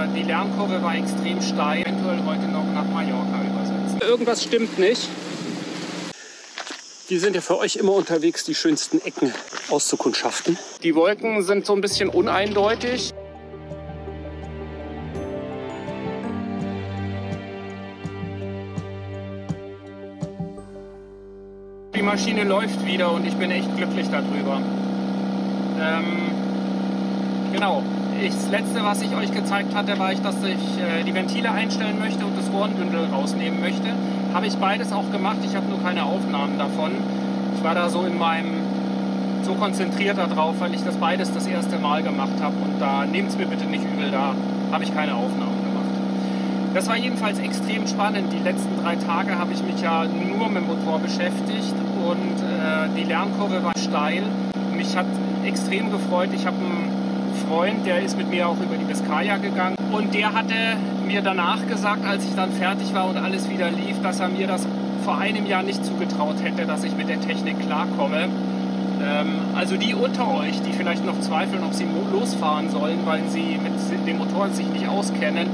die Lernkurve war extrem steil. Eventuell heute noch nach Mallorca übersetzen. Irgendwas stimmt nicht. Wir sind ja für euch immer unterwegs, die schönsten Ecken auszukundschaften. Die Wolken sind so ein bisschen uneindeutig. Die Maschine läuft wieder und ich bin echt glücklich darüber. Genau. Das letzte, was ich euch gezeigt hatte, war, dass ich die Ventile einstellen möchte und das Rohrenbündel rausnehmen möchte. Habe ich beides auch gemacht, ich habe nur keine Aufnahmen davon. Ich war da so so konzentriert darauf, weil ich das beides das erste Mal gemacht habe. Und da nehmt es mir bitte nicht übel, da habe ich keine Aufnahmen gemacht. Das war jedenfalls extrem spannend. Die letzten 3 Tage habe ich mich ja nur mit dem Motor beschäftigt und die Lernkurve war steil. Mich hat extrem gefreut. Ich habe einen Freund, der ist mit mir auch über die Biskaya gegangen und der hatte mir danach gesagt, als ich dann fertig war und alles wieder lief, dass er mir das vor einem Jahr nicht zugetraut hätte, dass ich mit der Technik klarkomme. Also die unter euch, die vielleicht noch zweifeln, ob sie losfahren sollen, weil sie mit dem Motor sich nicht auskennen,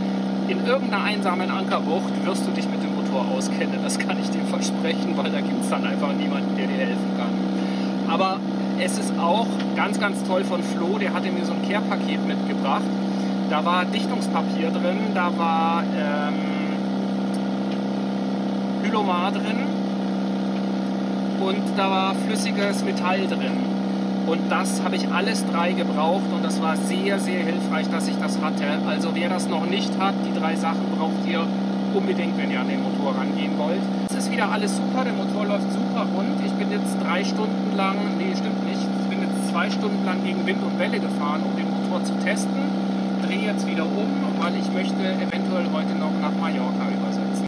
in irgendeiner einsamen Ankerbucht wirst du dich mit dem Motor auskennen. Das kann ich dir versprechen, weil da gibt es dann einfach niemanden, der dir helfen kann. Aber es ist auch ganz, ganz toll von Flo, der hatte mir so ein Care-Paket mitgebracht. Da war Dichtungspapier drin, da war Hylomar drin und da war flüssiges Metall drin. Und das habe ich alles 3 gebraucht und das war sehr, sehr hilfreich, dass ich das hatte. Also wer das noch nicht hat, die 3 Sachen braucht ihr unbedingt, wenn ihr an den Motor rangehen wollt. Es ist wieder alles super, der Motor läuft super rund. Ich bin jetzt 3 Stunden lang, nee stimmt nicht, ich bin jetzt 2 Stunden lang gegen Wind und Welle gefahren, um den Motor zu testen. Drehe jetzt wieder um, weil ich möchte eventuell heute noch nach Mallorca übersetzen.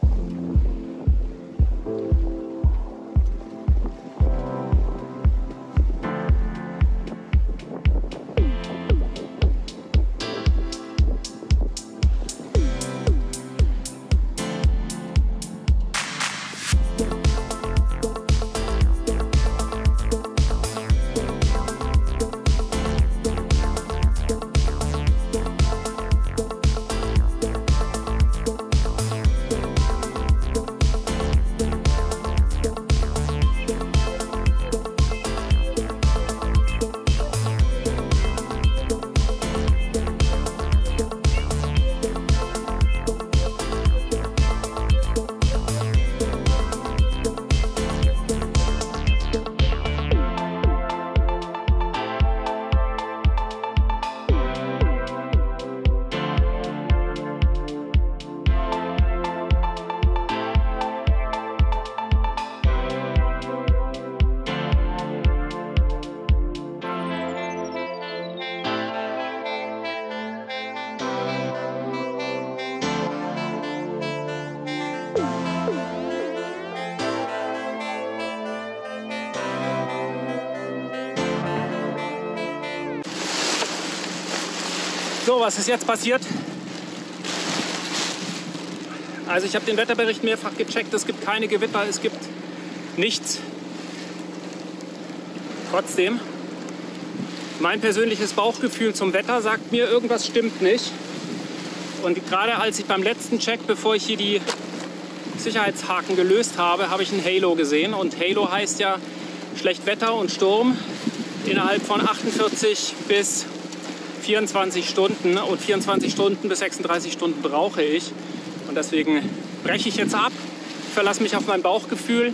So, was ist jetzt passiert? Also ich habe den Wetterbericht mehrfach gecheckt, es gibt keine Gewitter, es gibt nichts. Trotzdem, mein persönliches Bauchgefühl zum Wetter sagt mir, irgendwas stimmt nicht. Und gerade als ich beim letzten Check, bevor ich hier die Sicherheitshaken gelöst habe, habe ich ein Halo gesehen. Und Halo heißt ja schlecht Wetter und Sturm innerhalb von 48 bis 24 Stunden. Und 24 Stunden bis 36 Stunden brauche ich. Und deswegen breche ich jetzt ab, verlasse mich auf mein Bauchgefühl.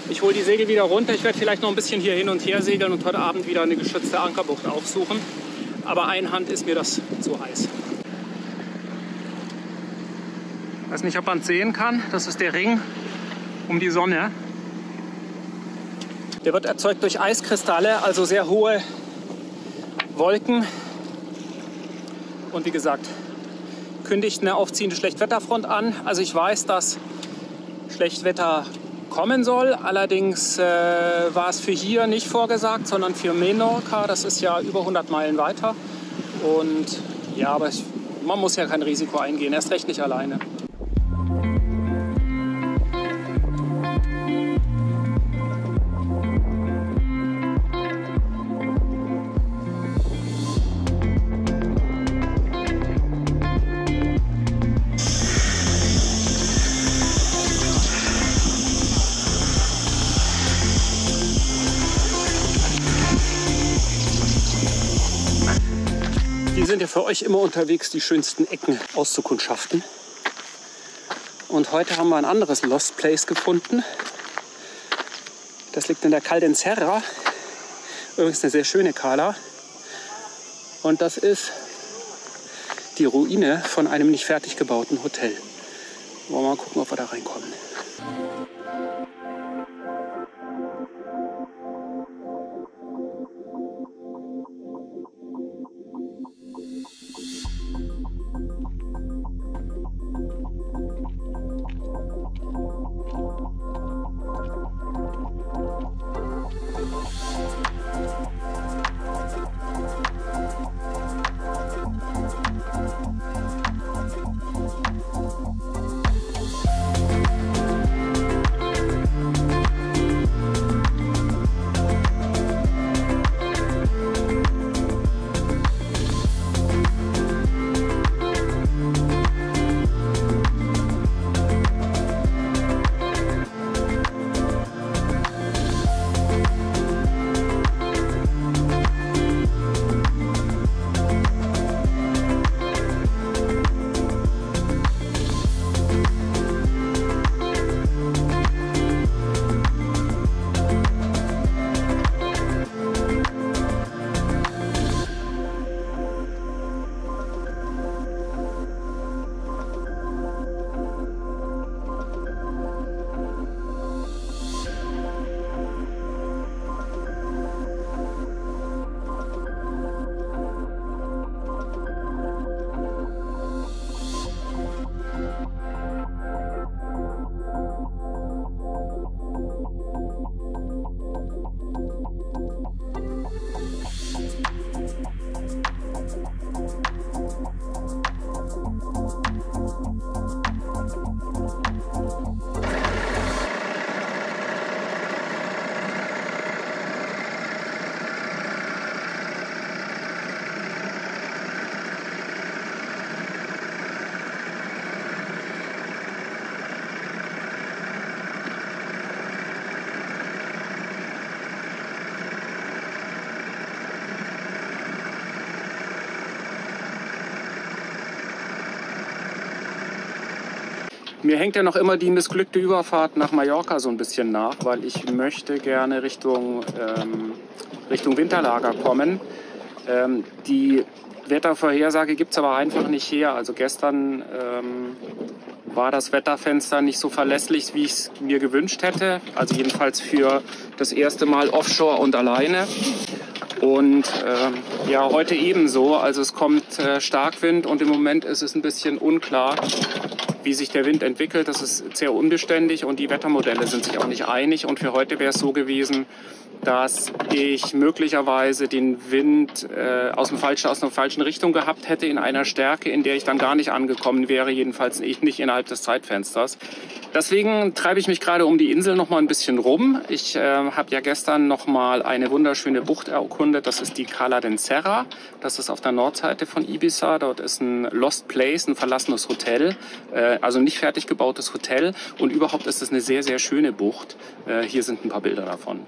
Ich hole die Segel wieder runter. Ich werde vielleicht noch ein bisschen hier hin und her segeln und heute Abend wieder eine geschützte Ankerbucht aufsuchen. Aber Einhand ist mir das zu heiß. Ich weiß nicht, ob man es sehen kann. Das ist der Ring um die Sonne. Der wird erzeugt durch Eiskristalle, also sehr hohe Wolken. Und wie gesagt, kündigt eine aufziehende Schlechtwetterfront an. Also ich weiß, dass Schlechtwetter kommen soll. Allerdings war es für hier nicht vorgesagt, sondern für Menorca. Das ist ja über 100 Meilen weiter. Und ja, aber man muss ja kein Risiko eingehen, erst recht nicht alleine. sind ja für euch immer unterwegs, die schönsten Ecken auszukundschaften. Und heute haben wir ein anderes Lost Place gefunden. Das liegt in der Caldenserra. Übrigens eine sehr schöne Cala. Und das ist die Ruine von einem nicht fertig gebauten Hotel. Wollen wir mal gucken, ob wir da reinkommen. Mir hängt ja noch immer die missglückte Überfahrt nach Mallorca so ein bisschen nach, weil ich möchte gerne Richtung Winterlager kommen. Die Wettervorhersage gibt es aber einfach nicht her. Also gestern war das Wetterfenster nicht so verlässlich, wie ich es mir gewünscht hätte. Also jedenfalls für das erste Mal offshore und alleine. Und ja, heute ebenso. Also es kommt Starkwind und im Moment ist es ein bisschen unklar, wie sich der Wind entwickelt. Das ist sehr unbeständig und die Wettermodelle sind sich auch nicht einig. Und für heute wäre es so gewesen, dass ich möglicherweise den Wind aus einer falschen Richtung gehabt hätte, in einer Stärke, in der ich dann gar nicht angekommen wäre, jedenfalls nicht innerhalb des Zeitfensters. Deswegen treibe ich mich gerade um die Insel noch mal ein bisschen rum. Ich habe ja gestern noch mal eine wunderschöne Bucht erkundet. Das ist die Caldenserra. Das ist auf der Nordseite von Ibiza. Dort ist ein Lost Place, ein verlassenes Hotel, also nicht fertig gebautes Hotel. Und überhaupt ist es eine sehr, sehr schöne Bucht. Hier sind ein paar Bilder davon.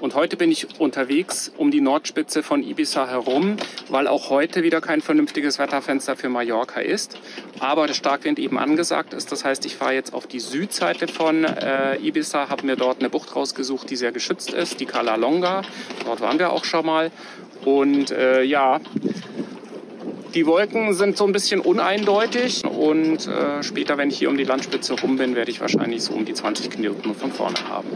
Und heute bin ich unterwegs um die Nordspitze von Ibiza herum, weil auch heute wieder kein vernünftiges Wetterfenster für Mallorca ist. Aber der Starkwind eben angesagt ist. Das heißt, ich fahre jetzt auf die Südseite von Ibiza, habe mir dort eine Bucht rausgesucht, die sehr geschützt ist, die Cala Longa. Dort waren wir auch schon mal. Und ja, die Wolken sind so ein bisschen uneindeutig und später, wenn ich hier um die Landspitze rum bin, werde ich wahrscheinlich so um die 20 Knoten von vorne haben.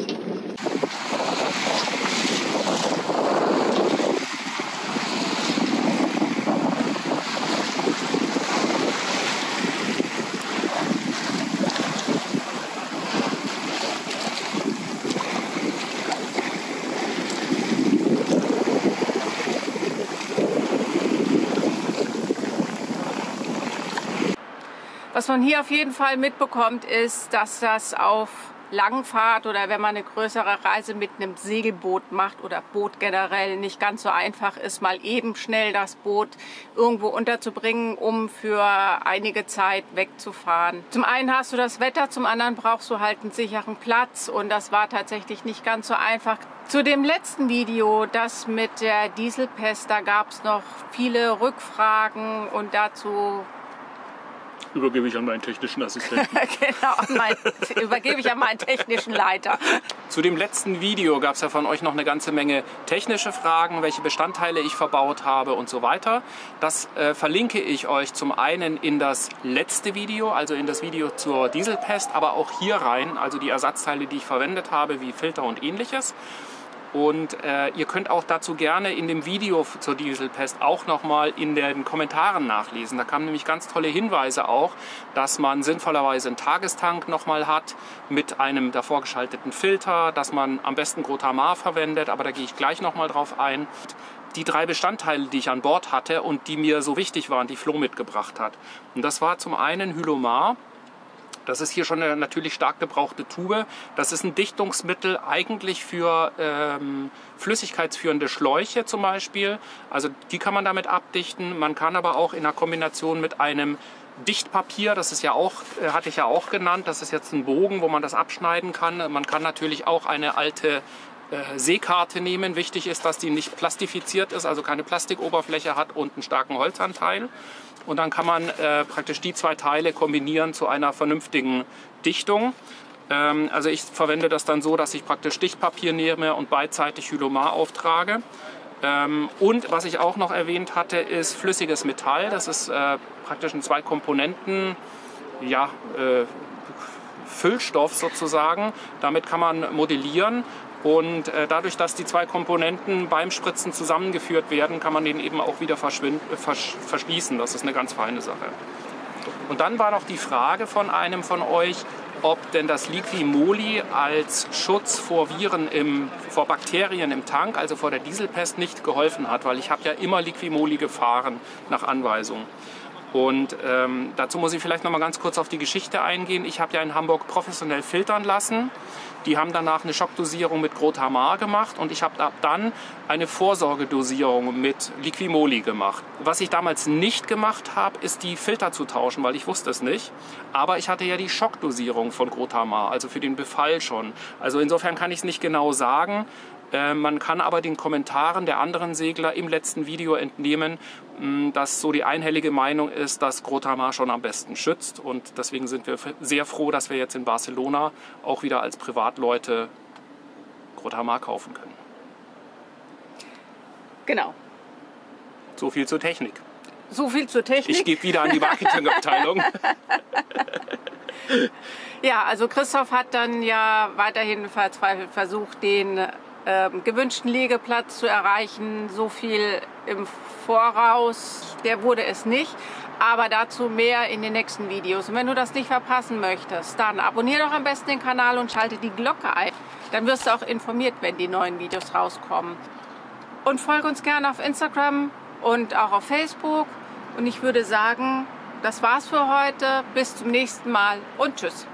Was man hier auf jeden Fall mitbekommt, ist, dass das auf Langfahrt oder wenn man eine größere Reise mit einem Segelboot macht oder Boot generell nicht ganz so einfach ist, mal eben schnell das Boot irgendwo unterzubringen, um für einige Zeit wegzufahren. Zum einen hast du das Wetter, zum anderen brauchst du halt einen sicheren Platz und das war tatsächlich nicht ganz so einfach. Zu dem letzten Video, das mit der Dieselpest, da gab es noch viele Rückfragen und dazu übergebe ich an meinen technischen Assistenten. Genau, übergebe ich an meinen technischen Leiter. Zu dem letzten Video gab es ja von euch noch eine ganze Menge technische Fragen, welche Bestandteile ich verbaut habe und so weiter. Das verlinke ich euch zum einen in das letzte Video, also in das Video zur Dieselpest, aber auch hier rein, also die Ersatzteile, die ich verwendet habe, wie Filter und ähnliches. Und ihr könnt auch dazu gerne in dem Video zur Dieselpest auch nochmal in den Kommentaren nachlesen. Da kamen nämlich ganz tolle Hinweise auch, dass man sinnvollerweise einen Tagestank nochmal hat mit einem davor geschalteten Filter, dass man am besten Grotamar verwendet, aber da gehe ich gleich nochmal drauf ein. Die 3 Bestandteile, die ich an Bord hatte und die mir so wichtig waren, die Flo mitgebracht hat. Und das war zum einen Hylomar. Das ist hier schon eine natürlich stark gebrauchte Tube. Das ist ein Dichtungsmittel eigentlich für flüssigkeitsführende Schläuche zum Beispiel. Also die kann man damit abdichten. Man kann aber auch in einer Kombination mit einem Dichtpapier, das ist ja auch, hatte ich ja auch genannt, das ist jetzt ein Bogen, wo man das abschneiden kann. Man kann natürlich auch eine alte Seekarte nehmen. Wichtig ist, dass die nicht plastifiziert ist, also keine Plastikoberfläche hat und einen starken Holzanteil. Und dann kann man praktisch die 2 Teile kombinieren zu einer vernünftigen Dichtung. Also ich verwende das dann so, dass ich praktisch Dichtpapier nehme und beidseitig Hylomar auftrage. Und was ich auch noch erwähnt hatte, ist flüssiges Metall. Das ist praktisch ein 2 Komponenten, ja, Füllstoff sozusagen. Damit kann man modellieren. Und dadurch, dass die 2 Komponenten beim Spritzen zusammengeführt werden, kann man den eben auch wieder verschließen. Das ist eine ganz feine Sache. Und dann war noch die Frage von einem von euch, ob denn das Liqui-Moly als Schutz vor Viren, vor Bakterien im Tank, also vor der Dieselpest, nicht geholfen hat, weil ich habe ja immer Liqui-Moly gefahren nach Anweisung. Und dazu muss ich vielleicht noch mal ganz kurz auf die Geschichte eingehen. Ich habe ja in Hamburg professionell filtern lassen. Die haben danach eine Schockdosierung mit Grotamar gemacht und ich habe ab dann eine Vorsorgedosierung mit Liqui-Moly gemacht. Was ich damals nicht gemacht habe, ist die Filter zu tauschen, weil ich wusste es nicht. Aber ich hatte ja die Schockdosierung von Grotamar, also für den Befall schon. Also insofern kann ich es nicht genau sagen. Man kann aber den Kommentaren der anderen Segler im letzten Video entnehmen, dass so die einhellige Meinung ist, dass Grotamar schon am besten schützt. Und deswegen sind wir sehr froh, dass wir jetzt in Barcelona auch wieder als Privatleute Grotamar kaufen können. Genau. So viel zur Technik. So viel zur Technik. Ich gebe wieder an die Marketingabteilung. Ja, also Christoph hat dann ja weiterhin verzweifelt versucht, den gewünschten Liegeplatz zu erreichen. So viel im Voraus, der wurde es nicht. Aber dazu mehr in den nächsten Videos. Und wenn du das nicht verpassen möchtest, dann abonniere doch am besten den Kanal und schalte die Glocke ein. Dann wirst du auch informiert, wenn die neuen Videos rauskommen. Und folge uns gerne auf Instagram und auch auf Facebook. Und ich würde sagen, das war's für heute. Bis zum nächsten Mal und tschüss.